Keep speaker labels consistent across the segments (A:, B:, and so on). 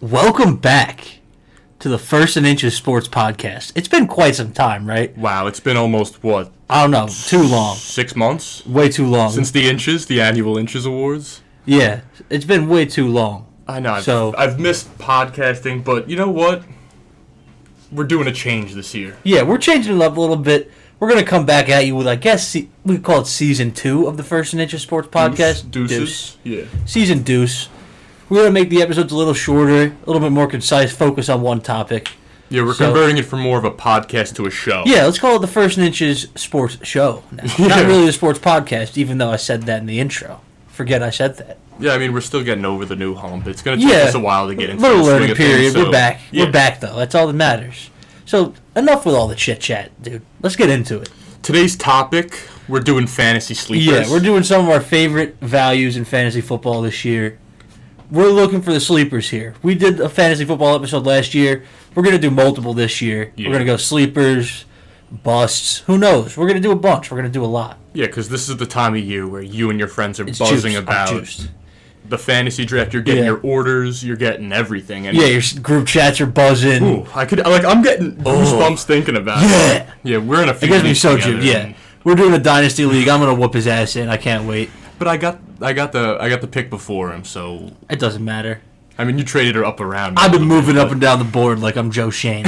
A: Welcome back to the First and Inches Sports Podcast. It's been quite some time, right?
B: Wow, it's been almost, what?
A: I don't know, too long.
B: 6 months?
A: Way too long.
B: Since the annual Inches Awards?
A: Yeah, it's been way too long.
B: I know, I've missed podcasting, but you know what? We're doing a change this year.
A: Yeah, we're changing it up a little bit. We're going to come back at you with, I guess, we call it Season 2 of the First and Inches Sports Podcast.
B: Deuces? Yeah.
A: Season Deuce. We're going to make the episodes a little shorter, a little bit more concise, focus on one topic.
B: Yeah, we're converting it from more of a podcast to a show.
A: Yeah, let's call it the First and Inches Sports Show now.
B: Yeah.
A: Not really a sports podcast, even though I said that in the intro. Forget I said that.
B: Yeah, I mean, we're still getting over the new hump. It's going to take us a while to get into the
A: little
B: swing
A: learning
B: of
A: period.
B: things,
A: We're back.
B: Yeah.
A: We're back, though. That's all that matters. So, enough with all the chit-chat, dude. Let's get into it.
B: Today's topic, we're doing fantasy sleepers.
A: Yeah, we're doing some of our favorite values in fantasy football this year. We're looking for the sleepers here. We did a fantasy football episode last year. We're going to do multiple this year.
B: Yeah.
A: We're going to go sleepers, busts. Who knows? We're going to do a bunch. We're going to do a lot.
B: Yeah, because this is the time of year where you and your friends are
A: It's
B: buzzing
A: juiced.
B: about
A: I'm juiced.
B: the fantasy draft. You're getting
A: Yeah.
B: your orders. You're getting everything. And
A: Yeah, your group chats are buzzing.
B: Ooh, I'm getting goosebumps thinking about it. Yeah, we're in a
A: It
B: few
A: gets me
B: leagues
A: so
B: together,
A: juiced. Yeah.
B: and-
A: We're doing a dynasty league. I'm going to whoop his ass in. I can't wait.
B: But I got the pick before him, so
A: It doesn't matter.
B: I mean, you traded her up around. me
A: I've
B: a
A: been
B: little
A: moving
B: bit,
A: up and down the board like I'm Joe Shane.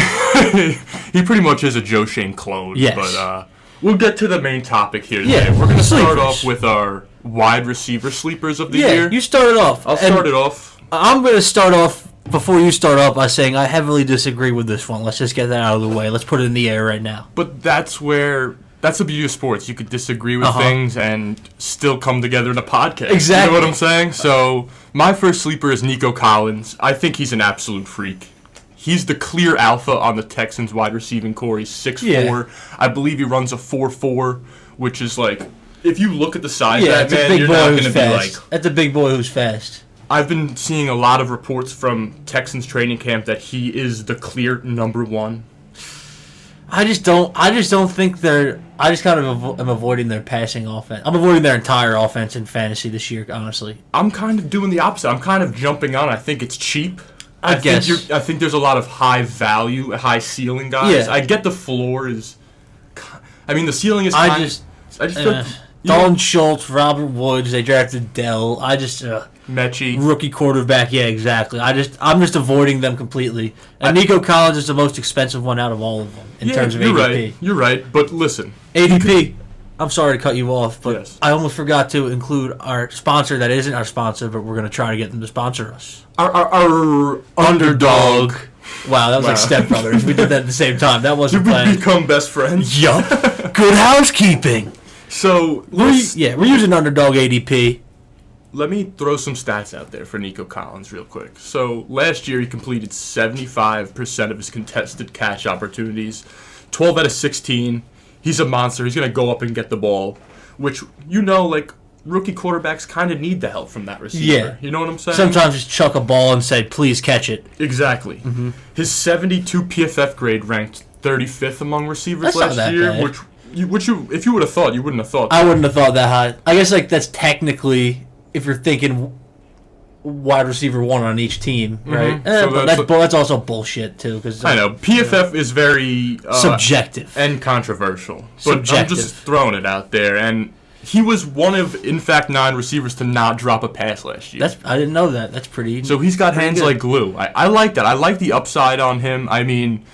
B: He pretty much is a Joe Shane clone.
A: Yes.
B: But we'll get to the main topic here
A: Yeah,
B: today. We're going to start
A: sleepers.
B: off with our wide receiver sleepers of the
A: Yeah,
B: year.
A: you start it off.
B: I'll start it off.
A: I'm going to start off before you start off by saying I heavily disagree with this one. Let's just get that out of the way. Let's put it in the air right now.
B: But that's the beauty of sports. You could disagree with things and still come together in a podcast.
A: Exactly.
B: You know what I'm saying? So my first sleeper is Nico Collins. I think he's an absolute freak. He's the clear alpha on the Texans wide receiving core. He's 6'4".
A: Yeah.
B: I believe he runs a 4.4, which is like, if you look at the size
A: Yeah,
B: of
A: it's a
B: that man,
A: big
B: you're
A: boy
B: not going
A: who's
B: to be
A: fast.
B: like...
A: That's a big boy who's fast.
B: I've been seeing a lot of reports from Texans training camp that he is the clear number one.
A: I just don't think they're. I just kind of am avoiding their passing offense. I'm avoiding their entire offense in fantasy this year, honestly.
B: I'm kind of doing the opposite. I'm kind of jumping on. I think it's cheap.
A: I guess.
B: I think there's a lot of high value, high ceiling guys.
A: Yeah.
B: I get the floor is. I mean, the ceiling is.
A: I just
B: feel.
A: Dalton Schultz, Robert Woods. They drafted Dell. I just
B: Mechie.
A: rookie quarterback. Yeah, exactly. I'm just avoiding them completely. And Nico Collins is the most expensive one out of all of them in terms of
B: you're
A: ADP.
B: right. You're right. But listen,
A: ADP. I'm sorry to cut you off, but
B: Yes.
A: I almost forgot to include our sponsor that isn't our sponsor, but we're going to try to get them to sponsor us.
B: our underdog.
A: Wow, that was like Step Brothers. We did that at the same time. That wasn't
B: Did we
A: planned.
B: become best friends?
A: Yup. Good housekeeping.
B: So
A: We're using Underdog ADP.
B: let me throw some stats out there for Nico Collins real quick. So last year he completed 75% of his contested catch opportunities, 12 out of 16. He's a monster. He's going to go up and get the ball, which, like, rookie quarterbacks kind of need the help from that receiver.
A: Yeah.
B: You know what I'm saying?
A: Sometimes just chuck a ball and say, please catch it.
B: Exactly.
A: Mm-hmm.
B: His 72 PFF grade ranked 35th among receivers
A: That's not
B: last
A: that
B: year,
A: bad.
B: which if you would have thought, you wouldn't have thought.
A: I wouldn't have thought that high. I guess that's technically, if you're thinking wide receiver one on each team, right?
B: So
A: But that's also bullshit, too. Cause,
B: I know. PFF is very...
A: subjective.
B: and controversial. But I'm
A: Subjective.
B: just throwing it out there. And he was one of, in fact, 9 receivers to not drop a pass last year.
A: I didn't know that. That's pretty.
B: So he's got hands
A: good.
B: like glue. I like that. I like the upside on him. I mean,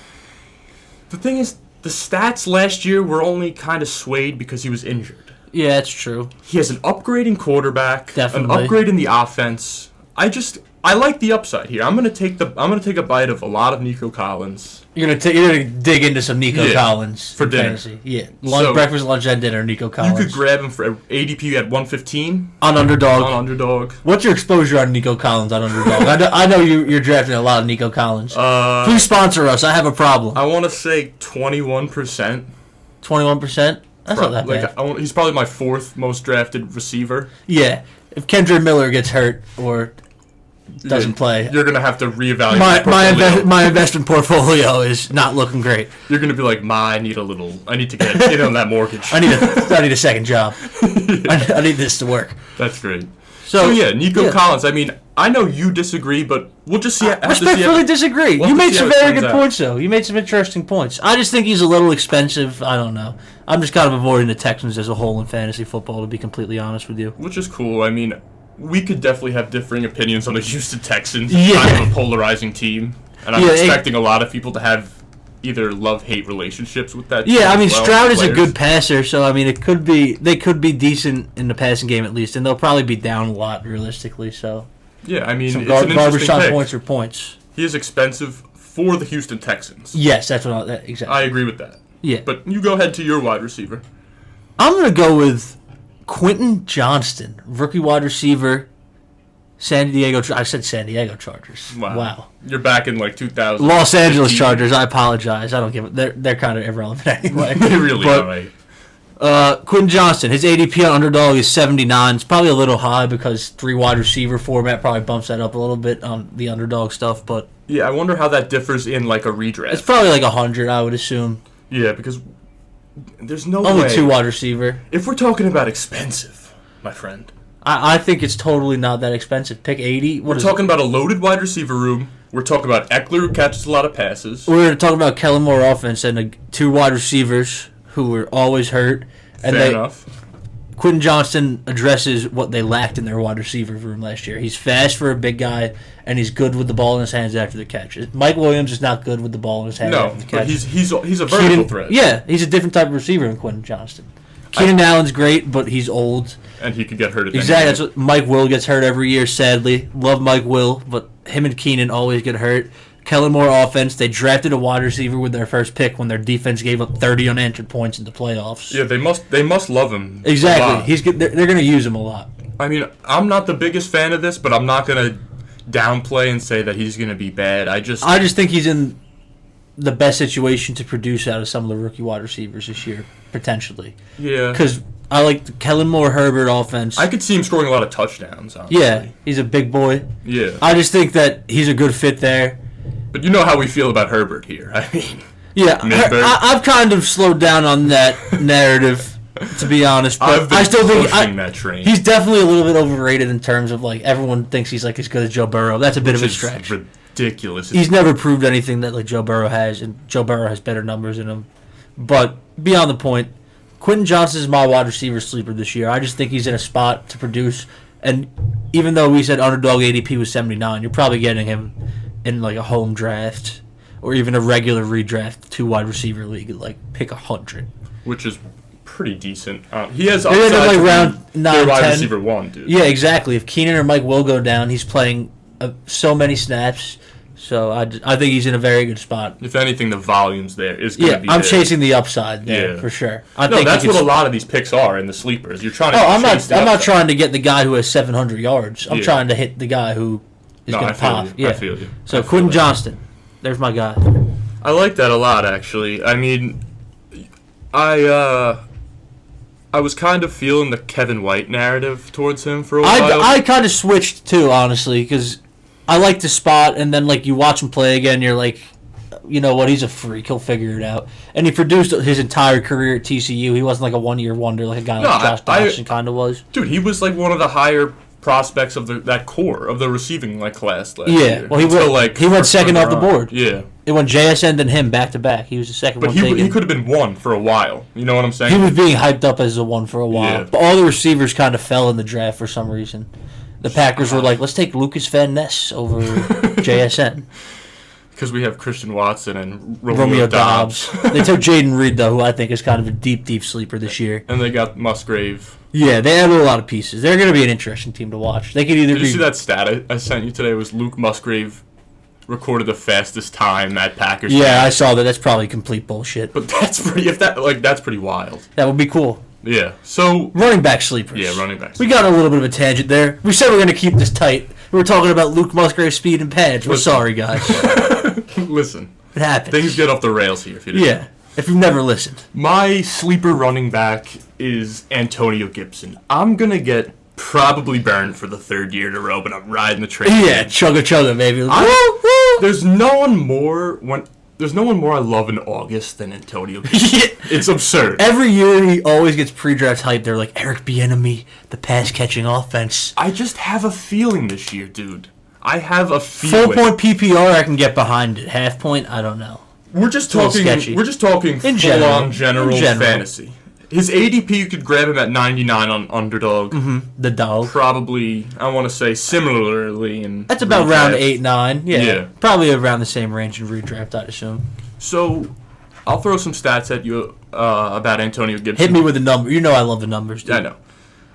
B: the thing is, the stats last year were only kind of swayed because he was injured.
A: Yeah, that's true.
B: He has an upgrading quarterback,
A: Definitely.
B: an upgrade in the offense. I like the upside here. I'm gonna take a bite of a lot of Nico Collins.
A: You're gonna dig into some Nico
B: Yeah,
A: Collins
B: for
A: in
B: dinner.
A: fantasy. Yeah, lunch,
B: So-
A: breakfast, lunch, and dinner. Nico Collins.
B: You could grab him for ADP at 115
A: on Underdog.
B: on Underdog.
A: What's your exposure on Nico Collins on Underdog? I know you're drafting a lot of Nico Collins. Please sponsor us. I have a problem.
B: I want to say 21%.
A: 21%. That's not that bad.
B: He's probably my 4th most drafted receiver.
A: Yeah, if Kendra Miller gets hurt or doesn't play,
B: You're gonna have to reevaluate your portfolio.
A: my investment portfolio is not looking great.
B: You're gonna be like, I need to get in on that mortgage.
A: I need a second job. I need this to work.
B: That's great.
A: So
B: Nico
A: yeah.
B: Collins. I mean, I know you disagree, but we'll just see.
A: Respectfully disagree.
B: We'll
A: You made some very good
B: out.
A: points, though. You made some interesting points. I just think he's a little expensive. I don't know. I'm just kind of avoiding the Texans as a whole in fantasy football, to be completely honest with you.
B: Which is cool. I mean, we could definitely have differing opinions on the Houston Texans.
A: Yeah.
B: Kind of a polarizing team. And I'm expecting a lot of people to have either love-hate relationships with that team.
A: Yeah, I mean,
B: as well,
A: Stroud is a
B: players.
A: good passer, so, I mean, they could be decent in the passing game at least, and they'll probably be down a lot realistically, so.
B: Yeah, I mean,
A: Some
B: it's an
A: garbage
B: interesting
A: time
B: pick.
A: points are points.
B: He is expensive for the Houston Texans.
A: Yes, that's what exactly.
B: I agree with that.
A: Yeah.
B: But you go ahead to your wide receiver.
A: I'm going to go with Quentin Johnston, rookie wide receiver, San Diego Chargers. Wow.
B: You're back in like 2000.
A: Los Angeles Chargers, I apologize. I don't give it. They're kind of irrelevant anyway.
B: They really are, right?
A: Quentin Johnston, his ADP on Underdog is 79. It's probably a little high because 3 wide receiver format probably bumps that up a little bit on the Underdog stuff, but
B: Yeah, I wonder how that differs in like a redraft.
A: it's probably like 100, I would assume.
B: Yeah, because there's no
A: Only
B: way.
A: 2 wide receiver.
B: If we're talking about expensive, my friend,
A: I think it's totally not that expensive. Pick 80.
B: we're talking about a loaded wide receiver room. We're talking about Eckler, who catches a lot of passes.
A: We're talking about Kellen Moore offense and 2 wide receivers who were always hurt. And
B: Fair enough.
A: Quentin Johnston addresses what they lacked in their wide receiver room last year. He's fast for a big guy, and he's good with the ball in his hands after the catch. Mike Williams is not good with the ball in his hands
B: No,
A: after the
B: but
A: catch.
B: he's a vertical threat.
A: Yeah, he's a different type of receiver than Quentin Johnston. Keenan Allen's great, but he's old.
B: And he could get hurt at any
A: Exactly. That's
B: minute.
A: what Mike Will gets hurt every year, sadly. Love Mike Will, but him and Keenan always get hurt. Kellen Moore offense, they drafted a wide receiver with their first pick when their defense gave up 30 unanswered points in the playoffs.
B: Yeah, they must love him.
A: Exactly.
B: a lot.
A: He's good. They're going to use him a lot.
B: I mean, I'm not the biggest fan of this, but I'm not gonna downplay and say that he's gonna be bad. I just
A: think he's in the best situation to produce out of some of the rookie wide receivers this year, potentially.
B: yeah.
A: Because I like the Kellen Moore Herbert offense.
B: I could see him scoring a lot of touchdowns. Honestly.
A: Yeah, he's a big boy.
B: Yeah.
A: I just think that he's a good fit there.
B: But you know how we feel about Herbert here. I mean,
A: Yeah,
B: Midberg.
A: I've kind of slowed down on that narrative, to be honest. But
B: I've been
A: I still think
B: pushing that train.
A: he's definitely a little bit overrated in terms of like everyone thinks he's like as good as Joe Burrow. That's a bit of a
B: Which is
A: stretch.
B: ridiculous.
A: He's never proved anything that like Joe Burrow has, and Joe Burrow has better numbers in him. But beyond the point, Quentin Johnson is my wide receiver sleeper this year. I just think he's in a spot to produce. And even though we said Underdog ADP was 79, you're probably getting him in like a home draft or even a regular redraft 2 wide receiver league. Like pick 100.
B: Which is pretty decent. He has
A: Maybe
B: upside
A: like
B: to
A: round
B: be
A: 9,
B: their wide
A: 10.
B: receiver 1, dude.
A: Yeah, exactly. If Keenan or Mike will go down, he's playing so many snaps. So I think he's in a very good spot.
B: If anything, the volume's there. Is going to
A: Yeah,
B: be
A: I'm
B: there.
A: chasing the upside there
B: Yeah.
A: for sure.
B: No, that's what a lot of these picks are in the sleepers. You're trying to.
A: I'm
B: chase the
A: not
B: upside.
A: trying to get the guy who has 700 yards. I'm
B: Yeah.
A: trying to hit the guy who is
B: No,
A: going
B: I
A: to
B: feel
A: pop.
B: you.
A: Yeah.
B: I feel you.
A: So
B: I feel
A: Quentin
B: that.
A: Johnston, there's my guy.
B: I like that a lot, actually. I mean, I was kind of feeling the Kevin White narrative towards him for a while.
A: I kind of switched too, honestly, because I like the spot, and then like you watch him play again, you're like, you know what, he's a freak. He'll figure it out. And he produced his entire career at TCU. He wasn't like a one-year wonder like a guy like Josh Donaldson kind of was.
B: Dude, he was like one of the higher prospects of that core of the receiving class last year.
A: Yeah, well, he
B: Until,
A: went second off the board.
B: Yeah,
A: It went JSN then him back to back. He was the second
B: but
A: one
B: he
A: taken.
B: could have been one for a while. You know what I'm saying?
A: He was being hyped up as a one for a while.
B: Yeah.
A: But all the receivers kind of fell in the draft for some reason. The Packers were like, let's take Lucas Van Ness over JSN.
B: Because we have Christian Watson and
A: Romeo Dobbs. They took Jaden Reed, though, who I think is kind of a deep sleeper this year.
B: And they got Musgrave.
A: Yeah, they added a lot of pieces. They're going to be an interesting team to watch. They could either
B: Did
A: be...
B: you see that stat I sent you today? It was Luke Musgrave recorded the fastest time that Packers.
A: Yeah, I saw that. That's probably complete bullshit.
B: But that's pretty. That's pretty wild.
A: That would be cool.
B: Yeah. So
A: Running back sleepers.
B: yeah, running backs.
A: We got a little bit of a tangent there. We said we are going to keep this tight. We were talking about Luke Musgrave's speed and pads. We're
B: Listen.
A: sorry, guys.
B: Listen,
A: It happens.
B: things get off the rails here. If you didn't.
A: Yeah, if you've never listened.
B: My sleeper running back is Antonio Gibson. I'm gonna get probably burned for the 3rd year in a row, but I'm riding the train.
A: Yeah, chugga, baby.
B: There's no one more There's no one more I love in August than Antonio Gibson. It's absurd.
A: Every year he always gets pre-draft hype. They're like, Eric Bieniemy, the pass-catching offense.
B: I just have a feeling this year, dude. I have a feeling.
A: 4-point PPR, I can get behind it. Half point, I don't know.
B: We're just talking full-on general fantasy. His ADP, you could grab him at 99 on Underdog.
A: Mm-hmm. The dog.
B: Probably, I want to say, similarly in
A: That's about
B: redraft.
A: round 8, 9.
B: Yeah.
A: Probably around the same range in redraft, I'd assume.
B: So, I'll throw some stats at you about Antonio Gibson.
A: Hit me with a number. You know I love the numbers, dude.
B: Yeah,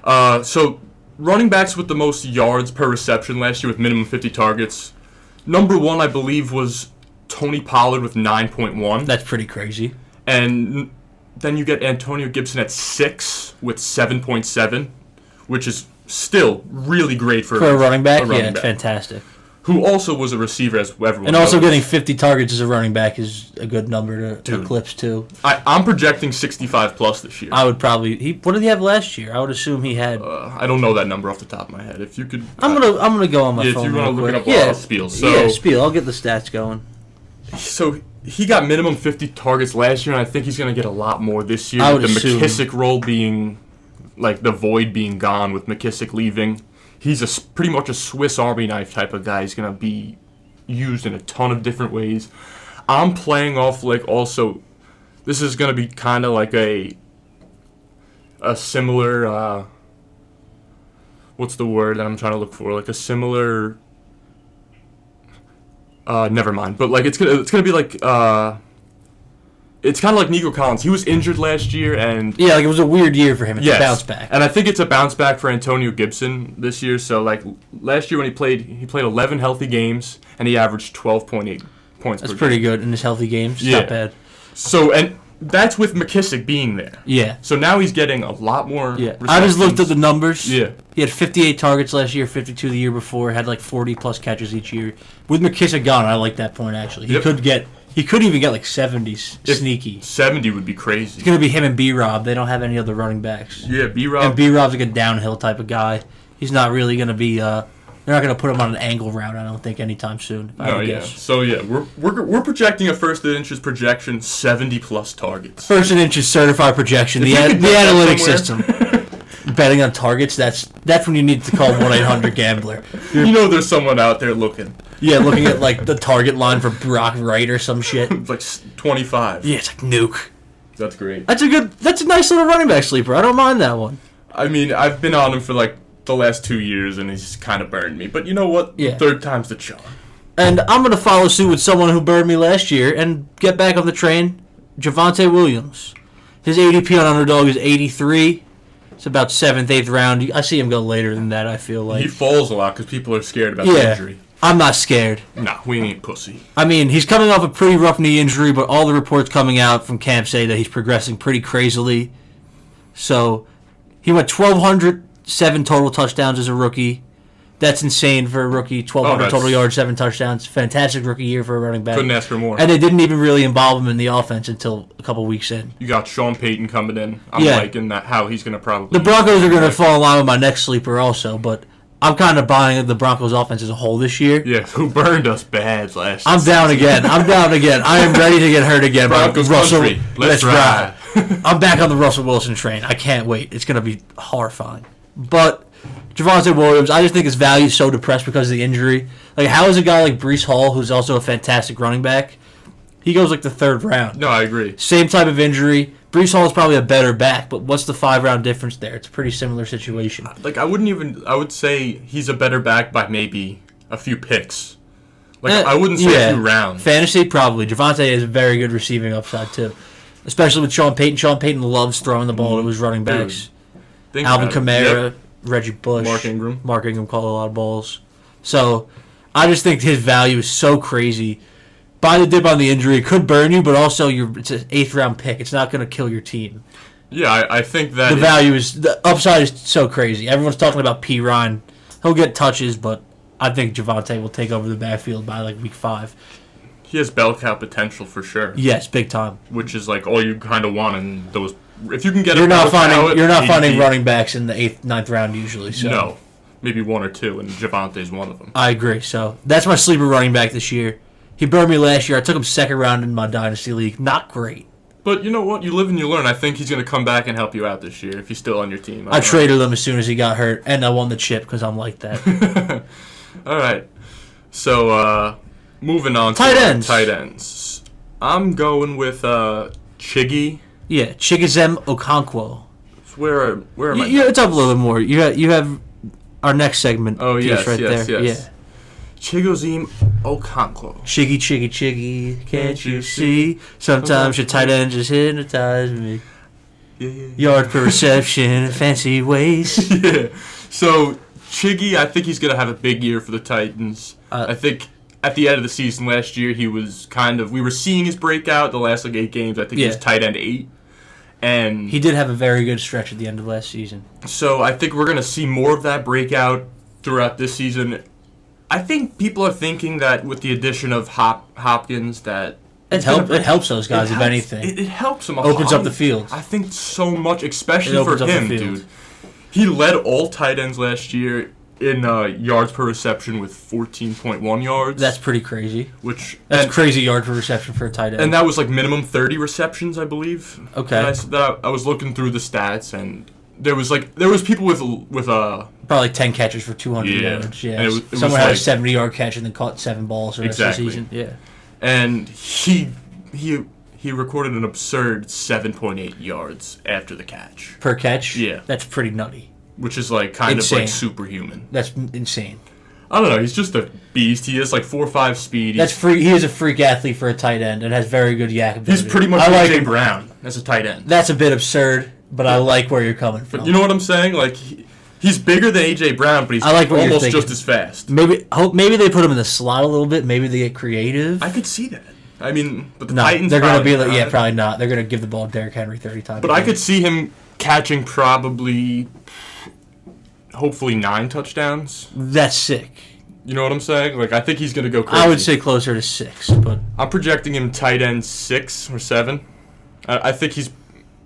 B: I know. So, running backs with the most yards per reception last year with minimum 50 targets. Number 1, I believe, was Tony Pollard with 9.1.
A: That's pretty crazy.
B: And then you get Antonio Gibson at 6 with 7.7, which is still really great for
A: a running back.
B: It's
A: fantastic.
B: Who also was a receiver, as everyone
A: And also
B: knows.
A: getting 50 targets as a running back is a good number to eclipse, too.
B: I'm projecting 65 plus this year.
A: I would probably... what did he have last year? I would assume he had...
B: I don't know that number off the top of my head. If you could...
A: I'm gonna go on my phone.
B: If you want to look it up, I'll spiel.
A: Spiel. I'll get the stats going.
B: So he got minimum 50 targets last year, and I think he's going to get a lot more this year.
A: I would
B: with the
A: assume.
B: McKissick role being, like, the void being gone with McKissick leaving. He's pretty much a Swiss Army knife type of guy. He's going to be used in a ton of different ways. I'm playing off, like, also, this is going to be kind of like a similar, what's the word that I'm trying to look for? Like a similar... never mind. But like it's gonna be like it's kind of like Nico Collins. He was injured last year, and
A: like it was a weird year for him. It's a bounce back,
B: and I think it's a bounce back for Antonio Gibson this year. So like last year when he played 11 healthy games, and he averaged 12.8 points.
A: That's
B: per
A: pretty
B: game.
A: good in his healthy games.
B: Yeah.
A: Not bad.
B: So and that's with McKissick being there.
A: Yeah.
B: So now he's getting a lot more.
A: Yeah. I just looked at the numbers.
B: Yeah.
A: He had 58 targets last year, 52 the year before. Had like 40 plus catches each year. With McKissick gone, I like that point actually. He could even get like 70 sneaky.
B: 70 would be crazy.
A: It's gonna be him and B-Rob. They don't have any other running backs.
B: Yeah, B-Rob.
A: And B-Rob's like a downhill type of guy. He's not really gonna be. They're not gonna put him on an angle route. I don't think anytime soon.
B: No, yeah. So yeah, we're projecting a first inches projection 70 plus targets.
A: First and inches certified projection. The analytics system. Betting on targets. That's when you need to call 1-800-GAMBLER.
B: You know, there's someone out there looking.
A: Yeah, looking at like the target line for Brock Wright or some shit.
B: It's like 25.
A: Yeah, it's like nuke.
B: That's great.
A: That's a nice little running back sleeper. I don't mind that one.
B: I mean, I've been on him for like the last 2 years, and he's kind of burned me. But you know what?
A: Yeah.
B: Third time's the charm.
A: And I'm going to follow suit with someone who burned me last year and get back on the train, Javonte Williams. His ADP on Underdog is 83. It's about 7th, 8th round. I see him go later than that, I feel like.
B: He falls a lot because people are scared about the injury.
A: I'm not scared.
B: Nah, we ain't pussy.
A: I mean, he's coming off a pretty rough knee injury, but all the reports coming out from camp say that he's progressing pretty crazily. So, he went 1,207 total touchdowns as a rookie. That's insane for a rookie. 1,200 total yards, 7 touchdowns. Fantastic rookie year for a running back.
B: Couldn't ask for more.
A: And they didn't even really involve him in the offense until a couple weeks in.
B: You got Sean Payton coming in. I'm liking that, how he's going to probably...
A: The Broncos are going to fall in line with my next sleeper also, but I'm kind of buying the Broncos offense as a whole this year.
B: Yeah, who burned us bad last
A: I'm down again. I am ready to get hurt again.
B: Broncos
A: Russell,
B: country. Let's ride.
A: I'm back on the Russell Wilson train. I can't wait. It's going to be horrifying. But Javonte Williams, I just think his value is so depressed because of the injury. Like, how is a guy like Breece Hall, who's also a fantastic running back, he goes like the 3rd round?
B: No, I agree.
A: Same type of injury. Breece Hall is probably a better back, but what's the 5-round difference there? It's a pretty similar situation.
B: Like, I would say he's a better back by maybe a few picks. Like, I wouldn't say a few rounds. Fantasy,
A: probably. Javonte has a very good receiving upside, too. Especially with Sean Payton. Sean Payton loves throwing the ball to his running backs. Alvin Kamara, Reggie Bush.
B: Mark Ingram.
A: Mark Ingram called a lot of balls. So, I just think his value is so crazy. Buy the dip on the injury. It could burn you, but also it's an 8th-round pick. It's not going to kill your team.
B: Yeah, I think that...
A: The upside is so crazy. Everyone's talking about P. Ryan. He'll get touches, but I think Javonte will take over the backfield by like week 5.
B: He has bell cow potential for sure.
A: Yes, big time.
B: Which is like all you kind of want in those. If you can get
A: you're not finding running backs in the 8th, 9th round usually. So.
B: No, maybe 1 or 2, and Javante's one of them.
A: I agree. So that's my sleeper running back this year. He burned me last year. I took him second round in my Dynasty League. Not great.
B: But you know what? You live and you learn. I think he's going to come back and help you out this year if he's still on your team.
A: I traded him as soon as he got hurt, and I won the chip because I'm like that.
B: All right. So, moving on
A: tight
B: to
A: ends.
B: Tight ends. I'm going with Chiggy.
A: Yeah, Chigoziem Okonkwo.
B: Where am I?
A: Yeah, it's up a little bit more. You have our next segment.
B: Oh,
A: piece
B: yes,
A: yes.
B: Yeah. Chigoziem Okonkwo.
A: Chiggy, chiggy, chiggy, can't you see? Sometimes your tight end just hypnotize me.
B: Yeah.
A: Yard per reception, fancy ways.
B: Yeah. So, Chiggy, I think he's going to have a big year for the Titans. I think at the end of the season last year, he was we were seeing his breakout the last 8 games. I think he was tight end 8. And
A: he did have a very good stretch at the end of last season.
B: So I think we're going to see more of that breakout throughout this season. I think people are thinking that with the addition of Hopkins that
A: it helps those guys, if anything.
B: It helps them.
A: Opens up the field.
B: I think so much, especially for him, dude. He led all tight ends last year in yards per reception with 14.1 yards.
A: That's pretty crazy.
B: That's
A: crazy yard per reception for a tight end.
B: And that was minimum 30 receptions, I believe.
A: Okay.
B: I was looking through the stats, and there was people with
A: probably 10 catches for 200 yards. Yeah.
B: And it
A: someone had a 70-yard catch and then caught 7 balls the rest of the season. Yeah.
B: And he recorded an absurd 7.8 yards after the catch.
A: Per catch?
B: Yeah.
A: That's pretty nutty.
B: Which is kind of superhuman.
A: That's insane.
B: I don't know. He's just a beast. He has 4.5 speed.
A: He is a freak athlete for a tight end and has very good yak ability.
B: He's pretty much AJ Brown as a tight end.
A: That's a bit absurd, but I like where you're coming from.
B: But you know what I'm saying? He's bigger than AJ Brown, but he's almost just as fast.
A: Maybe they put him in the slot a little bit. Maybe they get creative.
B: I could see that. I mean, but the
A: no,
B: Titans
A: they're going to be probably not. They're going to give the ball to Derrick Henry 30 times.
B: But I could see him catching hopefully 9 touchdowns.
A: That's sick.
B: You know what I'm saying? I think he's going to go crazy.
A: I would say closer to 6, but
B: I'm projecting him tight end 6 or 7. I think he's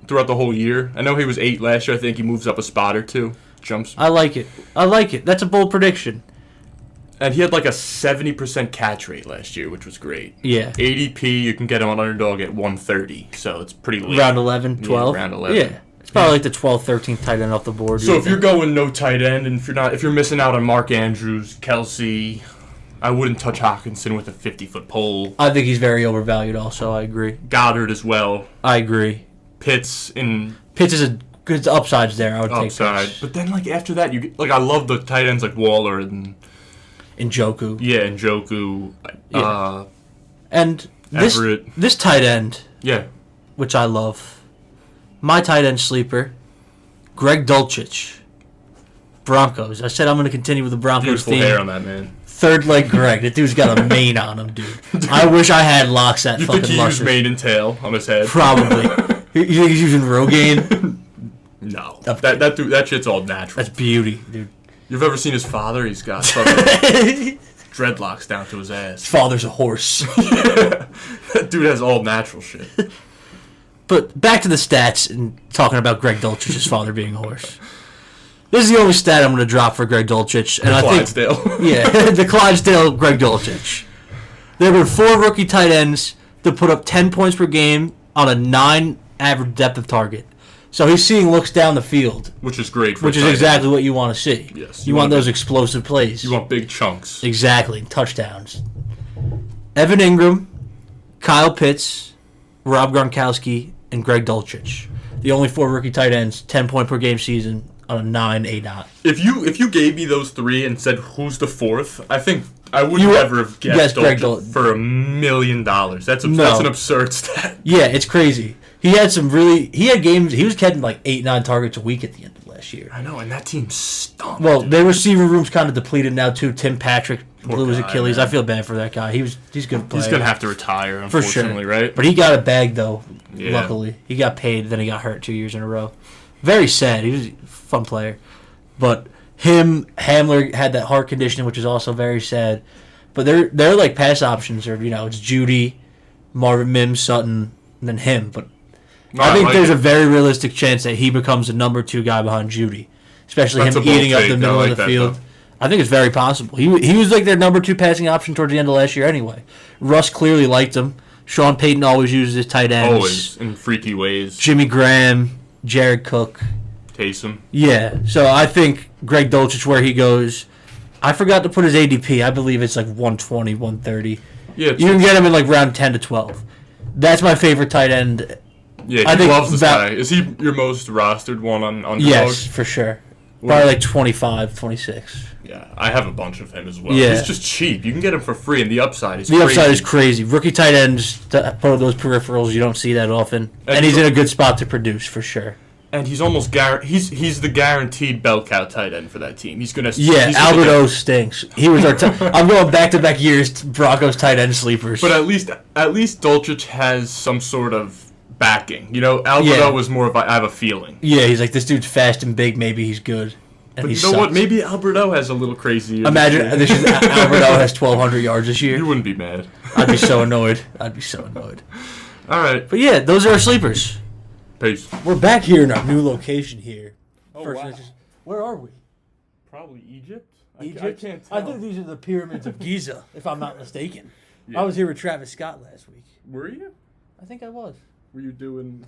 B: throughout the whole year. I know he was 8 last year. I think he moves up a spot or 2. Jumps.
A: I like it. That's a bold prediction.
B: And he had a 70% catch rate last year, which was great.
A: Yeah.
B: ADP, you can get him on Underdog at 130, so it's pretty late.
A: Round 11, 12?
B: Yeah, round 11.
A: Yeah. It's probably the 12th, 13th tight end off the board.
B: So if you're going no tight end, and if you're missing out on Mark Andrews, Kelsey, I wouldn't touch Hawkinson with a 50-foot pole.
A: I think he's very overvalued also, I agree.
B: Goddard as well.
A: I agree.
B: Pitts
A: is a good upsides there. I would take Pitts.
B: But then after that, you get, I love the tight ends like Waller and
A: Njoku.
B: Yeah, Njoku.
A: Yeah. And
B: Everett.
A: This tight end.
B: Yeah.
A: Which I love. My tight end sleeper, Greg Dulcich. Broncos. I said I'm going to continue with the Broncos
B: Beautiful
A: theme.
B: hair on that man.
A: Third leg Greg. That dude's got a mane on him, dude. I wish I had locks that
B: you
A: fucking
B: think he used mane and tail on his head?
A: Probably. You think he's using Rogaine?
B: No. That shit's all natural.
A: That's beauty, dude.
B: You've ever seen his father? He's got fucking dreadlocks down to his ass.
A: His father's a horse.
B: Yeah. That dude has all natural shit.
A: But back to the stats and talking about Greg Dulcich's father being a horse. This is the only stat I'm going to drop for Greg Dulcich. And
B: Clydesdale.
A: The Clydesdale Greg Dulcich. There were 4 rookie tight ends that put up 10 points per game on a 9 average depth of target. So he's seeing looks down the field.
B: Which is great for
A: Which is exactly what you want to see.
B: Yes.
A: You want those explosive plays.
B: You want big chunks.
A: Exactly. Touchdowns. Evan Ingram, Kyle Pitts, Rob Gronkowski, and Greg Dulcich. The only 4 rookie tight ends, 10 point per game season on a 9 A-dot.
B: If you gave me those 3 and said who's the 4th, I think I would never have guessed Dulcich for $1 million. That's an absurd stat.
A: Yeah, it's crazy. He had games, he was catching 8-9 targets a week at the end of last year.
B: I know, and that team stunk.
A: Well, their receiver room's kind of depleted now too. Tim Patrick blew his Achilles. Man. I feel bad for that guy. He's good player.
B: He's going to have to retire, unfortunately,
A: for sure.
B: Right?
A: But he got a bag, though,
B: yeah.
A: Luckily. He got paid, then he got hurt 2 years in a row. Very sad. He was a fun player. But Hamler had that heart condition, which is also very sad. But they're pass options, or it's Judy, Marvin Mims, Sutton, and then him. But I think there's a very realistic chance that he becomes the number 2 guy behind Judy, especially him eating up the middle of the field. Though. I think it's very possible. He was like their number 2 passing option towards the end of last year anyway. Russ clearly liked him. Sean Payton always uses his tight ends.
B: Always in freaky ways.
A: Jimmy Graham, Jared Cook.
B: Taysom.
A: Yeah, so I think Greg Dulcich, where he goes, I forgot to put his ADP. I believe it's like 120, 130.
B: Yeah,
A: you can get him in like round 10 to 12. That's my favorite tight end.
B: Yeah, he loves this guy. Is he your most rostered one on Underdog?
A: Yes, for sure. Probably like 25, 26.
B: Yeah, I have a bunch of him as well.
A: Yeah.
B: He's just cheap. You can get him for free, and the upside is
A: crazy. Rookie tight ends, part of those peripherals, you don't see that often. And he's in a good spot to produce, for sure.
B: And he's almost he's the guaranteed bell cow tight end for that team. He's gonna
A: Albert O stinks. He was our. I'm going back years Broncos tight end sleepers.
B: But at least Dulcich has some sort of backing. You know, Albert O was more of I have a feeling.
A: Yeah, he's like, this dude's fast and big. Maybe he's good. And
B: but you know what? Maybe Albert O has a little crazy.
A: Imagine Albert O has 1,200 yards this year.
B: You wouldn't be mad.
A: I'd be so annoyed. All
B: right.
A: But yeah, those are our sleepers.
B: Peace.
A: We're back here in our new location here.
B: Wow.
A: Where are we?
B: Probably Egypt.
A: I can't tell. I think these are the pyramids of Giza, if I'm not mistaken. Yeah. I was here with Travis Scott last week.
B: Were you?
A: I think I was.
B: Were you doing?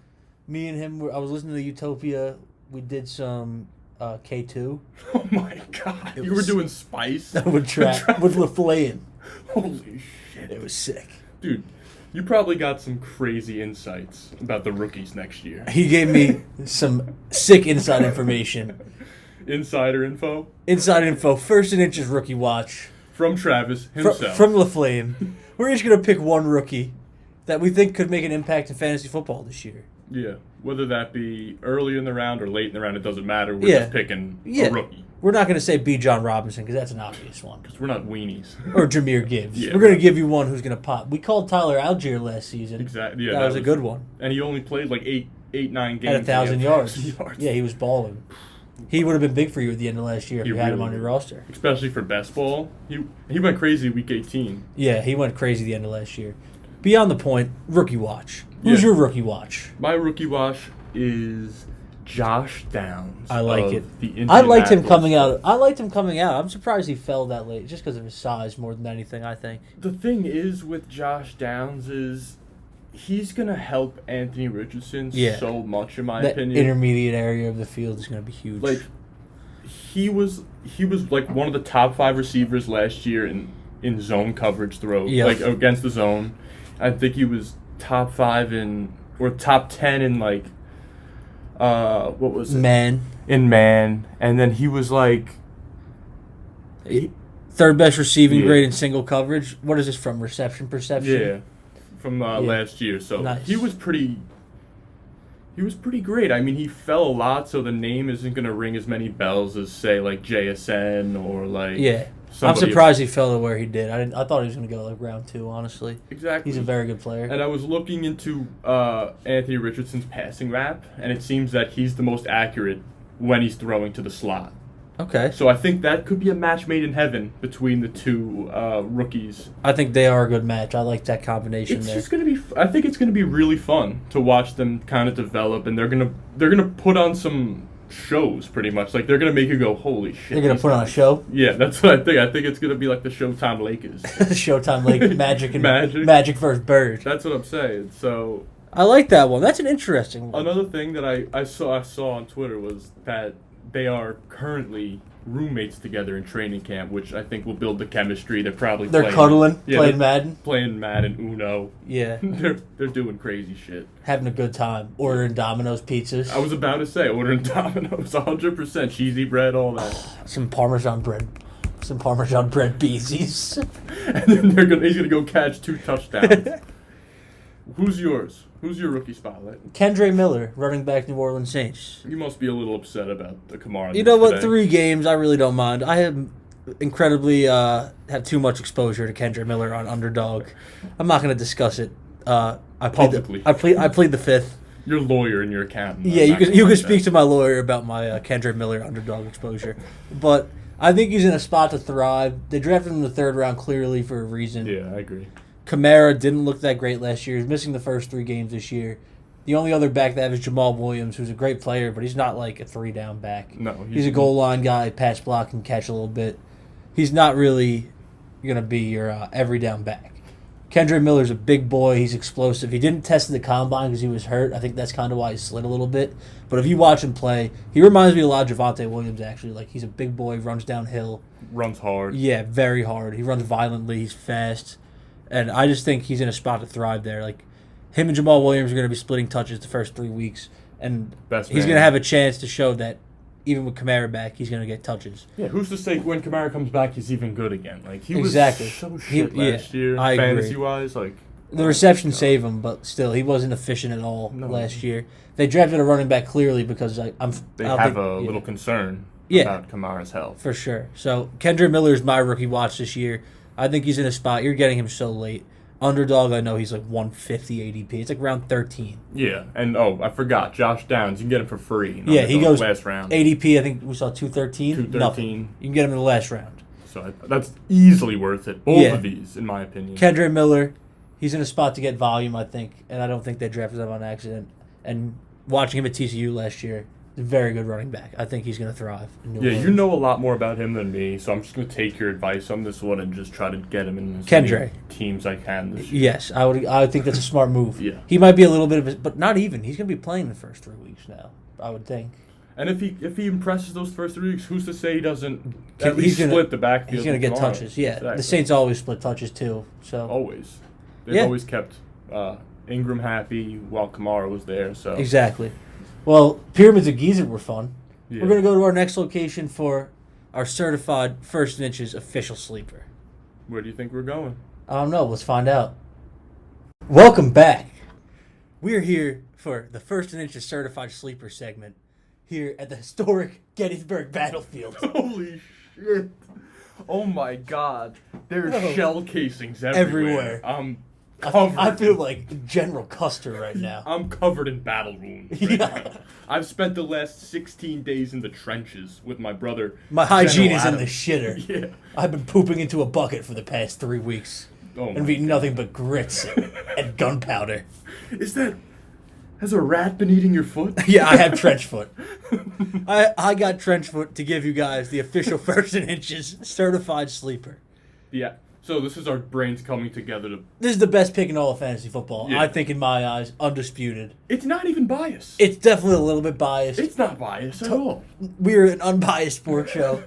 A: Me and him. I was listening to Utopia. We did some K2.
B: Oh my god! You were doing Spice
A: with LaFlayin.
B: Holy shit!
A: It was sick,
B: dude. You probably got some crazy insights about the rookies next year.
A: He gave me some sick inside information.
B: Insider info?
A: Inside info. First and Inches rookie watch.
B: From Travis himself.
A: From LaFlame. We're each going to pick one rookie that we think could make an impact in fantasy football this year.
B: Yeah. Whether that be early in the round or late in the round, it doesn't matter. We're just picking a rookie.
A: We're not going to say B. John Robinson because that's an obvious one.
B: Because we're not weenies.
A: Or Jameer Gibbs. Yeah, we're going to give you one who's going to pop. We called Tyler Algier last season.
B: Exactly. Yeah,
A: that was a good one.
B: And he only played like 9 games.
A: Had 1,000 yards. Yeah, he was balling. He would have been big for you at the end of last year if you had him on your roster.
B: Especially for best ball. He went crazy week 18.
A: Yeah, he went crazy the end of last year. Beyond the point, rookie watch. Who's your rookie watch?
B: My rookie watch is Josh Downs.
A: I like it. I liked him coming out. I'm surprised he fell that late just because of his size more than anything, I think.
B: The thing is with Josh Downs is he's going to help Anthony Richardson so much, in my opinion.
A: The intermediate area of the field is going to be huge.
B: Like, he was like one of the top 5 receivers last year in zone coverage throws, like against the zone. I think he was top 5 or top 10 in like what was it?
A: Man.
B: In man. And then he was like
A: third best receiving grade in single coverage. What is this from? Reception perception?
B: Yeah. From last year. So he was pretty great. I mean, he fell a lot, so the name isn't going to ring as many bells as, say, like JSN or like
A: I'm surprised he fell to where he did. I thought he was going to go like round 2, honestly.
B: Exactly.
A: He's a very good player.
B: And I was looking into Anthony Richardson's passing rap, and it seems that he's the most accurate when he's throwing to the slot.
A: Okay.
B: So I think that could be a match made in heaven between the two rookies.
A: I think they are a good match. I like that combination there.
B: Just going to be. I think it's going to be really fun to watch them kind of develop, and they're gonna put on some shows pretty much. Like they're gonna make you go, holy shit.
A: They're gonna put on a show.
B: Yeah, that's what I think. I think it's gonna be like the Showtime Lakers.
A: Showtime Lakers, Magic versus Bird.
B: That's what I'm saying. So
A: I like that one. That's an interesting one.
B: Another thing that I saw on Twitter was that they are currently roommates together in training camp, which I think will build the chemistry. They're
A: cuddling, playing
B: Madden, Uno.
A: Yeah,
B: they're doing crazy shit,
A: having a good time, ordering Domino's pizzas.
B: I was about to say ordering Domino's, 100% cheesy bread, all that.
A: Some Parmesan bread beezies.
B: And then he's gonna go catch 2 touchdowns. Who's yours? Who's your rookie spotlight?
A: Kendre Miller, running back New Orleans Saints.
B: You must be a little upset about the Kamara.
A: You know what? Today. 3 games, I really don't mind. I have incredibly have too much exposure to Kendre Miller on Underdog. I'm not going to discuss it.
B: Publicly.
A: I plead the 5th.
B: Your lawyer and your accountant.
A: Yeah, you can speak to my lawyer about my Kendre Miller Underdog exposure. But I think he's in a spot to thrive. They drafted him in the 3rd round clearly for a reason.
B: Yeah, I agree.
A: Kamara didn't look that great last year. He's missing the first 3 games this year. The only other back they have is Jamal Williams, who's a great player, but he's not like a 3-down back.
B: No.
A: He's a goal line guy, pass block, and catch a little bit. he's not really going to be your every down back. Kendra Miller's a big boy. He's explosive. He didn't test in the combine because he was hurt. I think that's kind of why he slid a little bit. But if you watch him play, he reminds me a lot of Javonte Williams, actually. Like, he's a big boy, runs downhill.
B: Runs hard.
A: Yeah, very hard. He runs violently. He's fast. And I just think he's in a spot to thrive there. Like, him and Jamal Williams are going to be splitting touches the first 3 weeks. And he's going to have a chance to show that even with Kamara back, he's going to get touches.
B: Yeah, who's to say when Kamara comes back, he's even good again? Like, he was so shit last year, fantasy-wise. Like,
A: the reception saved him, but still, he wasn't efficient at all last year. They drafted a running back clearly because they have
B: a little concern about Kamara's health.
A: For sure. So, Kendra Miller's my rookie watch this year. I think he's in a spot. You're getting him so late. Underdog, I know he's like 150 ADP. It's like round 13.
B: Yeah, and I forgot, Josh Downs, you can get him for free.
A: Yeah, he goes
B: last round.
A: ADP, I think we saw 213.
B: 213.
A: Nothing. You can get him in the last round.
B: So that's easily worth it. Both of these, in my opinion.
A: Kendra Miller, he's in a spot to get volume, I think, and I don't think they drafted him on accident. And watching him at TCU last year, he's a very good running back. I think he's going to thrive.
B: You know a lot more about him than me, so I'm just going to take your advice on this one and just try to get him in as many teams I can this year.
A: Yes, I think that's a smart move.
B: Yeah.
A: He might be a little bit of but not even. He's going to be playing the first 3 weeks now, I would think.
B: And if he impresses those first 3 weeks, who's to say he doesn't at least split the backfield?
A: He's going to get touches. Yeah, exactly. The Saints always split touches too. So
B: always. They've always kept Ingram happy while Kamara was there. So
A: exactly. Well, Pyramids of Giza were fun.
B: Yeah.
A: We're going to go to our next location for our certified First and Inches official sleeper.
B: Where do you think we're going?
A: I don't know. Let's find out. Welcome back. We're here for the First and Inches certified sleeper segment here at the historic Gettysburg Battlefield.
B: Holy shit. Oh my god. There are shell casings everywhere.
A: I feel like General Custer right now.
B: I'm covered in battle wounds right now. I've spent the last 16 days in the trenches with my brother.
A: My hygiene is in the shitter.
B: Yeah.
A: I've been pooping into a bucket for the past 3 weeks. And eating nothing but grits and gunpowder.
B: Has a rat been eating your foot?
A: Yeah, I have trench foot. I got trench foot to give you guys the official First and Inches certified sleeper.
B: Yeah. So this is our brains coming together to...
A: This is the best pick in all of fantasy football.
B: Yeah.
A: I think, in my eyes, undisputed.
B: It's not even biased.
A: It's definitely a little bit biased.
B: It's not biased at all.
A: We're an unbiased sports show.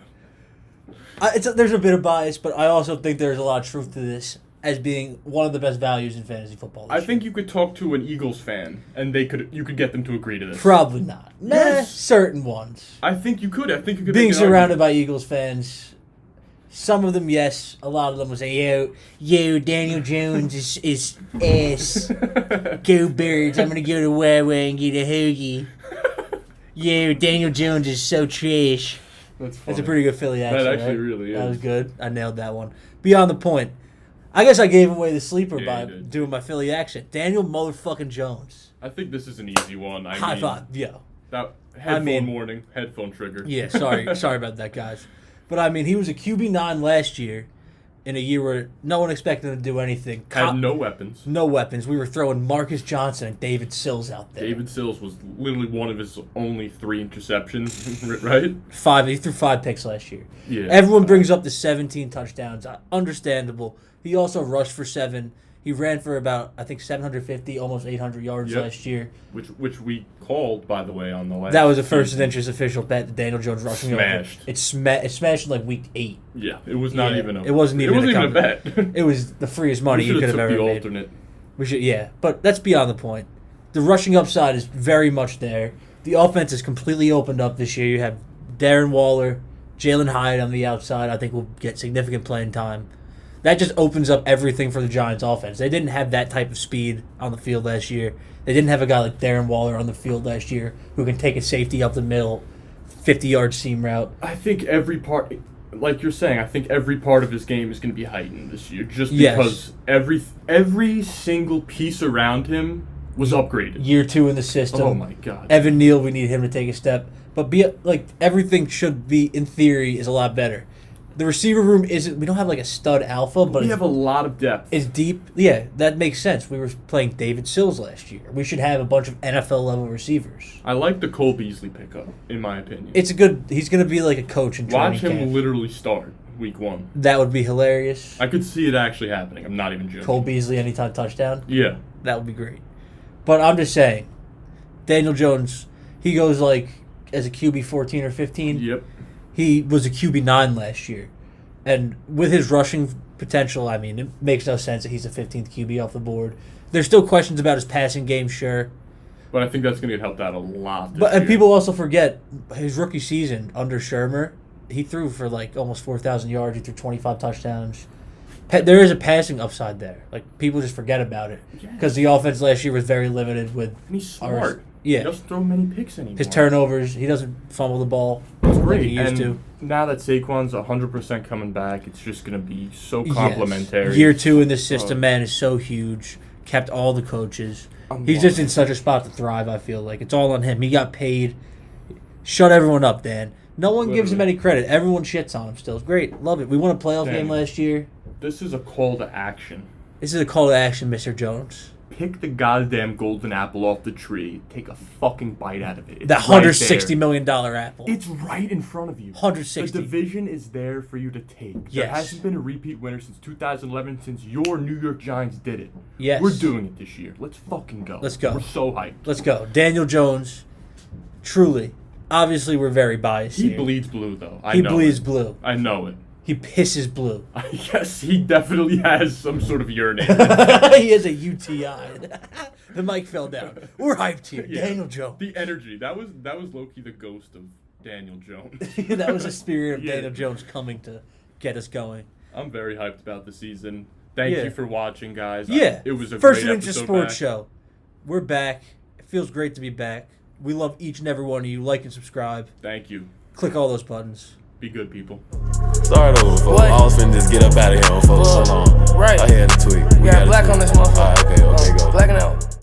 A: There's a bit of bias, but I also think there's a lot of truth to this as being one of the best values in fantasy football.
B: I think you could talk to an Eagles fan, and you could get them to agree to this.
A: Probably not.
B: Yes.
A: Certain ones.
B: I think you could.
A: Being surrounded by Eagles fans... Some of them, yes. A lot of them will say, yo, Daniel Jones is ass. Go Birds. I'm going to go to Wawa and get a hoagie. Yo, Daniel Jones is so trash.
B: That's funny.
A: That's a pretty good Philly accent,
B: That actually
A: right?
B: really is.
A: That was good. I nailed that one. Beyond the point. I guess I gave away the sleeper by doing my Philly accent. Daniel motherfucking Jones.
B: I think this is an easy one.
A: High five, yo.
B: That headphone trigger.
A: Yeah, sorry about that, guys. But, I mean, he was a QB9 last year in a year where no one expected him to do anything.
B: Had no weapons.
A: No weapons. We were throwing Marcus Johnson and David Sills out there.
B: David Sills was literally one of his only 3 interceptions, right?
A: He threw 5 picks last year.
B: Yeah.
A: Everyone brings up the 17 touchdowns. Understandable. He also rushed for 7. He ran for about, I think, 750, almost 800 yards last year.
B: Which we called, by the way, on the last.
A: That was a First and Inches official bet that Daniel Jones rushing
B: smashed.
A: Over. It smashed in like week 8.
B: Yeah, it was not even a.
A: It wasn't even a
B: bet.
A: It was the freest money you could have ever made.
B: Alternate.
A: But that's beyond the point. The rushing upside is very much there. The offense is completely opened up this year. You have Darren Waller, Jalen Hyatt on the outside. I think will get significant playing time. That just opens up everything for the Giants' offense. They didn't have that type of speed on the field last year. They didn't have a guy like Darren Waller on the field last year who can take a safety up the middle, 50-yard seam route.
B: I think every part, like you're saying, every part of his game is going to be heightened this year just because every single piece around him was upgraded.
A: Year 2 in the system.
B: Oh, my God.
A: Evan Neal, we need him to take a step. But everything should be, in theory, is a lot better. The receiver room we don't have like a stud alpha, but
B: we have a lot of depth.
A: It's deep. Yeah, that makes sense. We were playing David Sills last year. We should have a bunch of NFL level receivers.
B: I like the Cole Beasley pickup, in my opinion.
A: He's going to be like a coach in training camp.
B: Watch him literally start. week 1.
A: That would be hilarious.
B: I could see it actually happening. I'm not even joking.
A: Cole Beasley anytime touchdown.
B: Yeah.
A: That would be great. But I'm just saying, Daniel Jones, he goes like as a QB 14 or 15.
B: Yep.
A: He was a QB 9 last year. And with his rushing potential, I mean, it makes no sense that he's a 15th QB off the board. There's still questions about his passing game, sure.
B: But I think that's going to get helped out a lot this
A: And
B: year.
A: people also forget his rookie season under Shermer. He threw for like almost 4,000 yards. He threw 25 touchdowns. There is a passing upside there. Like, people just forget about it. Because the offense last year was very limited with...
B: And he's smart.
A: Yeah.
B: He doesn't throw many picks anymore.
A: His turnovers. He doesn't fumble the ball.
B: It's great.
A: Like he used
B: and
A: to.
B: now that Saquon's 100% coming back, it's just going to be so complimentary.
A: Yes. Year 2 in this system, man, is so huge. Kept all the coaches. He's just in such a spot to thrive, I feel like. It's all on him. He got paid. Shut everyone up, Dan. No one gives him any credit. Everyone shits on him still. It's great. Love it. We won a playoff game last year.
B: This is a call to action.
A: This is a call to action, Mr. Jones.
B: Pick the goddamn golden apple off the tree. Take a fucking bite out of it. It's
A: That $160 million apple.
B: It's right in front of you.
A: 160.
B: The division is there for you to take.
A: Yes.
B: There hasn't been a repeat winner since 2011, since your New York Giants did it.
A: Yes.
B: We're doing it this year. Let's fucking go.
A: Let's go.
B: We're so hyped.
A: Let's go. Daniel Jones, truly. Obviously, we're very biased
B: He
A: here.
B: bleeds blue, though.
A: He bleeds blue.
B: I know it.
A: He pisses blue.
B: Yes, he definitely has some sort of urinate.
A: He has a UTI. The mic fell down. We're hyped here.
B: Yeah.
A: Daniel Jones.
B: The energy. That was low-key the ghost of Daniel Jones.
A: That was the spirit of
B: Yeah.
A: Daniel Jones coming to get us going.
B: I'm very hyped about the season. Thank you for watching, guys.
A: Yeah.
B: It was a
A: First
B: great
A: Ninja
B: episode
A: Sports
B: back.
A: Show. We're back. It feels great to be back. We love each and every one of you. Like and subscribe.
B: Thank you.
A: Click all those buttons.
B: Be good, people.
C: Sorry though, folks. I was finna just get up out of here, folks. Hold on.
D: Right.
C: I had a tweet.
D: We got black on this motherfucker.
C: Alright, okay, go.
D: Blacking out.